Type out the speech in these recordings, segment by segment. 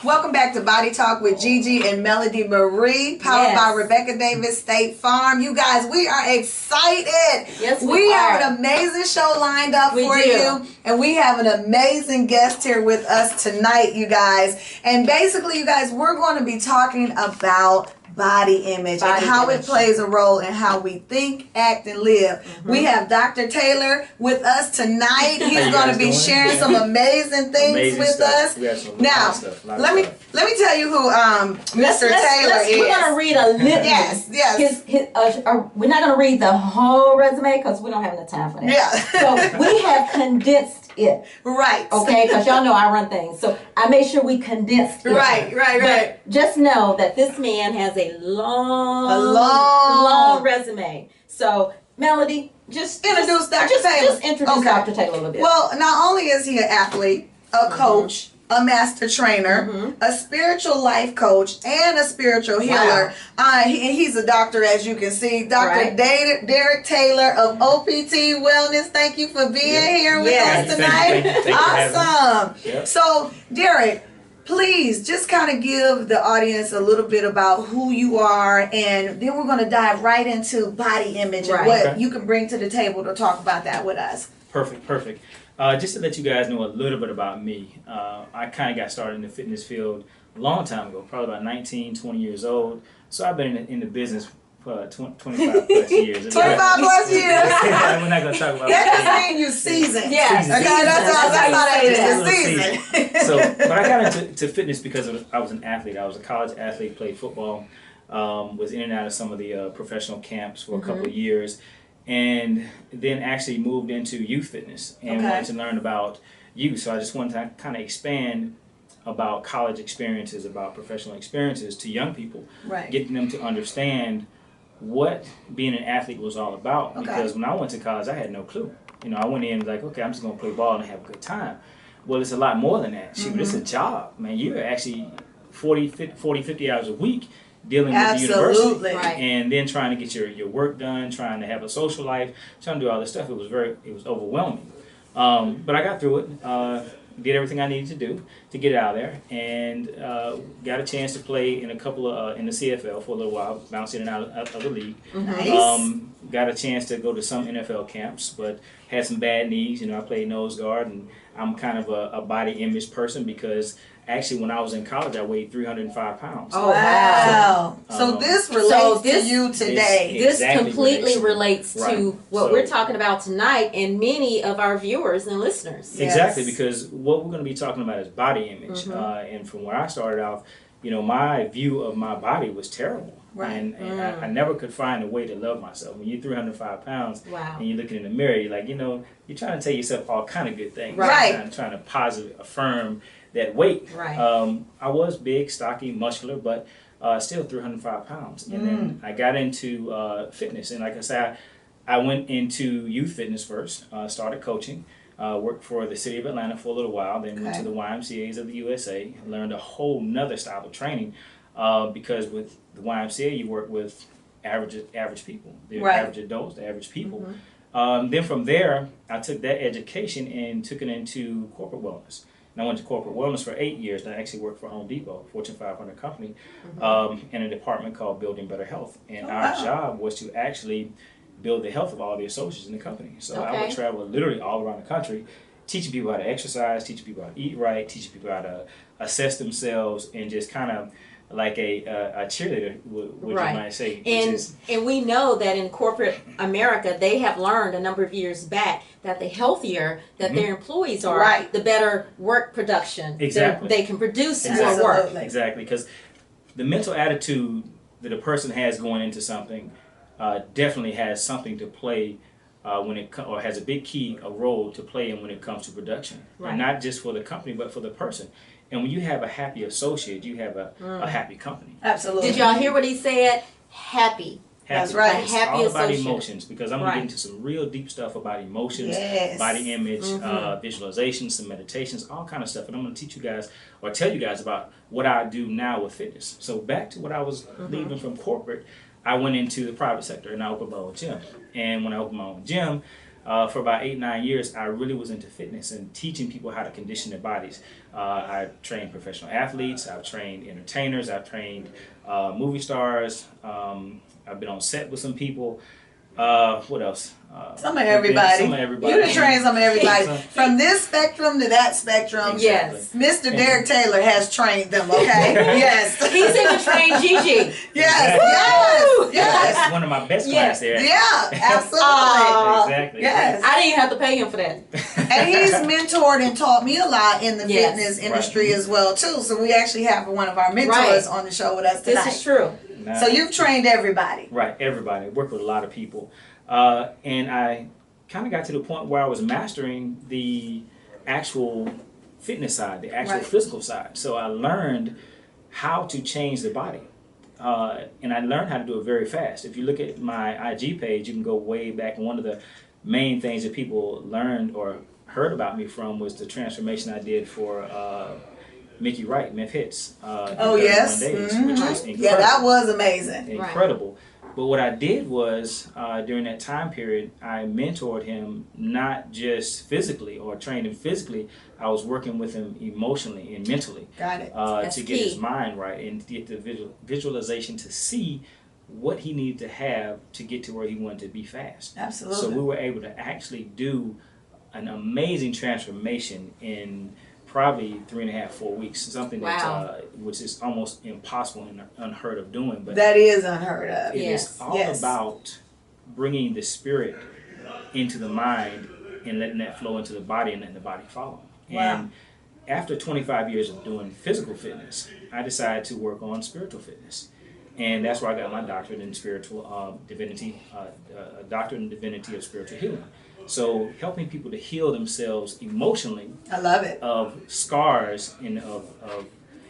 Welcome back to Body Talk with Gigi and Melody Marie, powered by Rebecca Davis State Farm. You guys, we are excited. Yes, we have an amazing show lined up for you, and we have an amazing guest here with us tonight, you guys. And basically, you guys, we're going to be talking about body image and how it plays a role in how we think, act, and live. We have Dr. Taylor with us tonight. He's going to be sharing some amazing things with us. Now, let me tell you who Mr. Taylor is. We're going to read a little. Yes. We're not going to read the whole resume because we don't have enough time for that. Yeah. So we have condensed it. Right. Okay, because y'all know I run things. So I made sure we condensed it. Right. But just know that this man has a long resume. So, Melody, just introduce Dr. Taylor. Just introduce Dr. Taylor a little bit. Well, not only is he an athlete, a coach, a master trainer, a spiritual life coach, and a spiritual healer. He's a doctor, as you can see. Dr. Derek Taylor of OPT Wellness. Thank you for being here with us tonight. Thank you. Awesome. So, Derek, please just kind of give the audience a little bit about who you are, and then we're going to dive right into body image and what you can bring to the table to talk about that with us. Perfect. Just to let you guys know a little bit about me, I kind of got started in the fitness field a long time ago, probably about 19, 20 years old. So I've been in the business for 25 plus years. 25 plus years? We're not going to talk about that. That just means you seasoned. Yes. Okay, that's how that is. So, but I got into fitness because I was an athlete. I was a college athlete, played football, was in and out of some of the professional camps for a couple of years, and then actually moved into youth fitness and wanted to learn about youth. So I just wanted to kind of expand about college experiences, about professional experiences to young people, getting them to understand what being an athlete was all about. Because when I went to college, I had no clue. You know, I went in like, okay, I'm just going to play ball and have a good time. Well, it's a lot more than that. Shoot, it's a job, man. You're actually 40, 50 hours a week dealing with the university, and then trying to get your work done, trying to have a social life, trying to do all this stuff. It was overwhelming. But I got through it. Did everything I needed to do to get out there, and got a chance to play in a couple of in the CFL for a little while, bouncing in and out of the league. Got a chance to go to some NFL camps, but had some bad knees. You know, I played nose guard, and I'm kind of a body image person because actually when I was in college, I weighed 305 pounds. Oh, wow. So this relates to you today. This completely relates to what we're talking about tonight and many of our viewers and listeners. Exactly, because what we're going to be talking about is body image. And from where I started off, you know, my view of my body was terrible. And I never could find a way to love myself. When you're 305 pounds and you're looking in the mirror, you're like, you know, you're trying to tell yourself all kind of good things. Trying to positive affirm that weight. I was big, stocky, muscular, but still 305 pounds. And then I got into fitness. And like I said, I went into youth fitness first, started coaching, worked for the city of Atlanta for a little while, then went to the YMCAs of the USA, learned a whole nother style of training. Because with the YMCA, you work with average people, the average adults, the average people. Then from there, I took that education and took it into corporate wellness. And I went to corporate wellness for 8 years, and I actually worked for Home Depot, Fortune 500 company, in a department called Building Better Health. And our job was to actually build the health of all the associates in the company. So I would travel literally all around the country, teaching people how to exercise, teaching people how to eat right, teaching people how to assess themselves, and just kind of like a cheerleader, what you might say. And we know that in corporate America, they have learned a number of years back that the healthier that their employees are, the better work production they can produce more work. Exactly, because the mental attitude that a person has going into something definitely has something to play or has a big key, a role to play in when it comes to production. And not just for the company, but for the person. And when you have a happy associate, you have a happy company. Absolutely. Did y'all hear what he said? Happy. That's right. It's all about emotions, because I'm going to get into some real deep stuff about emotions, body image, visualization, some meditations, all kind of stuff. And I'm going to teach you guys or tell you guys about what I do now with fitness. So back to what I was leaving from corporate, I went into the private sector and I opened my own gym. And when I opened my own gym, For about 8-9 years, I really was into fitness and teaching people how to condition their bodies. I trained professional athletes, I've trained entertainers, I've trained movie stars, I've been on set with some people. What else? Some of everybody. Some of everybody. You done trained some of everybody. From this spectrum to that spectrum. Exactly. Yes. Mr. Derek Taylor has trained them, okay? Yes. He's even trained Gigi. Yes. Exactly. Yes. That's one of my best clients there. Yeah, absolutely. Exactly. Yes. I didn't even have to pay him for that. And he's mentored and taught me a lot in the Yes. fitness industry as well, too. So we actually have one of our mentors on the show with us tonight. This is true. So you've trained everybody. Right, everybody. I work with a lot of people. And I kind of got to the point where I was mastering the actual fitness side, the actual physical side. So I learned how to change the body. And I learned how to do it very fast. If you look at my IG page, you can go way back. And one of the main things that people learned or heard about me from was the transformation I did for Mickey Wright, Meth Hits. Oh, yes. Days, which was incredible. Yeah, that was amazing. Incredible. But what I did was, during that time period, I mentored him not just physically or trained him physically. I was working with him emotionally and mentally. Got it. To get his mind right and get the visualization to see what he needed to have to get to where he wanted to be fast. Absolutely. So we were able to actually do an amazing transformation in probably 3.5-4 weeks, something that which is almost impossible and unheard of doing. But that is unheard of. It is all about bringing the spirit into the mind and letting that flow into the body and letting the body follow. Wow. And after 25 years of doing physical fitness, I decided to work on spiritual fitness. And that's where I got my doctorate in spiritual divinity, a doctorate in divinity of spiritual healing. So helping people to heal themselves emotionally, I love it, of scars and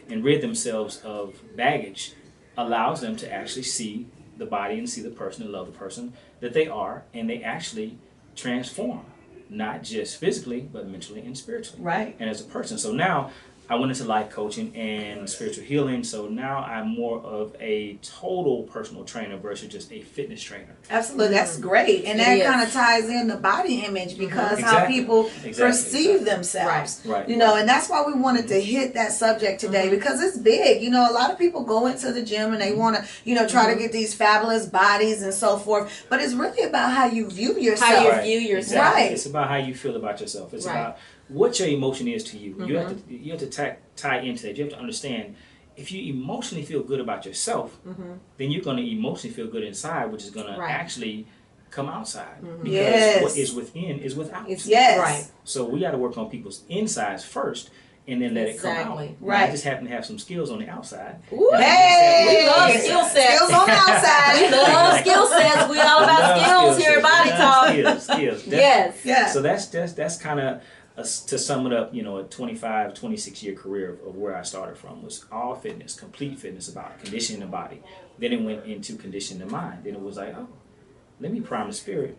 and rid themselves of baggage, allows them to actually see the body and see the person and love the person that they are, and they actually transform, not just physically but mentally and spiritually, right? And as a person. So now I went into life coaching and spiritual healing, so now I'm more of a total personal trainer versus just a fitness trainer. Absolutely, that's great. And that kind of ties in the body image because how people perceive themselves. Right. You know, and that's why we wanted to hit that subject today because it's big. You know, a lot of people go into the gym and they want to, you know, try to get these fabulous bodies and so forth. But it's really about how you view yourself. How you view yourself. Right. It's about how you feel about yourself. It's about what your emotion is to you. You have to tie into that. You have to understand, if you emotionally feel good about yourself, then you're going to emotionally feel good inside, which is going to actually come outside. Because what is within is without. Yes. So we got to work on people's insides first, and then let it come out. Right. I just happen to have some skills on the outside. Ooh. Hey, we love skill sets. Skills on the outside. We love skill sets. We all about skills here at Body Talk. Skills. Yes. So that's kind of, to sum it up, you know, a 25, 26-year career of where I started from was all fitness, complete fitness, about conditioning the body. Then it went into conditioning the mind. Then it was like, oh, let me prime the spirit,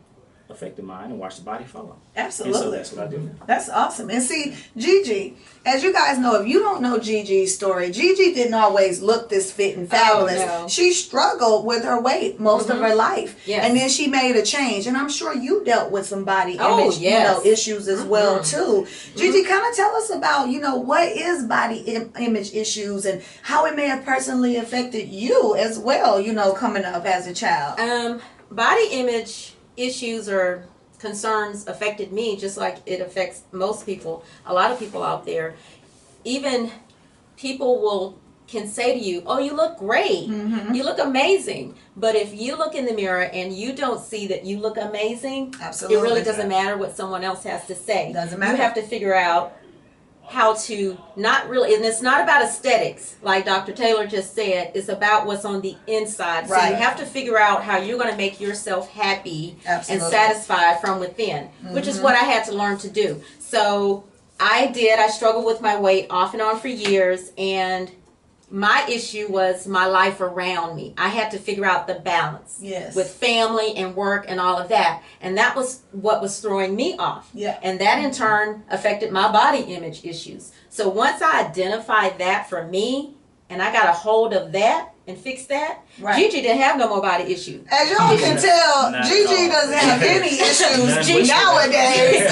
affect the mind, and watch the body follow. Absolutely. And so that's what I do. That's awesome. And see, Gigi, as you guys know, if you don't know Gigi's story, Gigi didn't always look this fit and fabulous. Oh, no. She struggled with her weight most of her life. Yes. And then she made a change. And I'm sure you dealt with some body image issues as well, too. Gigi, kind of tell us about, you know, what is body image issues and how it may have personally affected you as well, you know, coming up as a child. Body image issues or concerns affected me just like it affects most people, a lot of people out there. Even people can say to you, oh, you look great, you look amazing. But if you look in the mirror and you don't see that you look amazing, it really doesn't matter what someone else has to say. Doesn't matter. You have to figure out how to not really, and it's not about aesthetics like Dr. Taylor just said, it's about what's on the inside. So you have to figure out how you're going to make yourself happy and satisfied from within, which is what I had to learn to do. So I struggled with my weight off and on for years, and my issue was my life around me. I had to figure out the balance with family and work and all of that. And that was what was throwing me off. And that in turn affected my body image issues. So once I identified that for me and I got a hold of that, and fix that, Right. Gigi didn't have no more body issues. As y'all can tell, Gigi doesn't have any issues nowadays.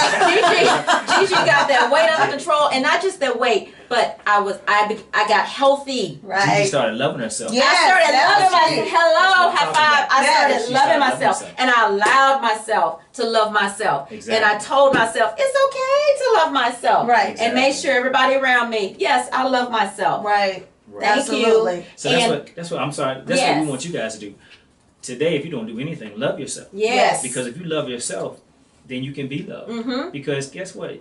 Gigi got that weight under control, and not just that weight, but I got healthy. Right. Gigi started loving herself. Yes, I started loving myself. Hello, high five. I Yes. started loving myself, and I allowed myself to love myself. Exactly. And I told myself it's okay to love myself. Right. And made sure everybody around me, yes, I love myself. Right. Thank Absolutely. you. So that's what I'm sorry. That's Yes. what we want you guys to do. Today, if you don't do anything, love yourself. Yes. Because if you love yourself, then you can be loved. Mm-hmm. Because guess what?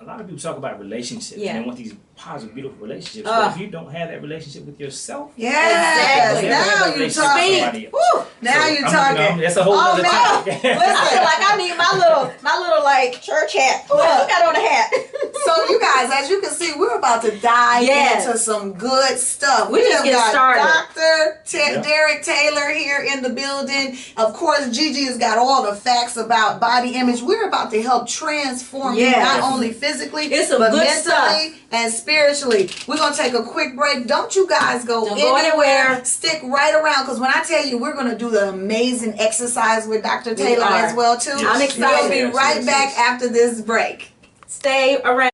A lot of people talk about relationships Yeah. and they want these positive, beautiful relationships. But if you don't have that relationship with yourself, Yes. Exactly. Now you talking. Woo. Now you talking. That's a whole other topic. I feel like I need my little like church hat. Look, you got on a hat. So you guys, as you can see, we're about to dive Yes. into some good stuff. We just have get got started. Dr. Derek Taylor here in the building. Of course, Gigi has got all the facts about body image. We're about to help transform you, Yes. not only physically, It's some but good mentally stuff. and spiritually. We're going to take a quick break. Don't you guys go Don't go anywhere. Stick right around, because when I tell you, we're going to do the amazing exercise with Dr. Taylor are. as well, too. I'm excited. We'll be right back after this break. Stay around.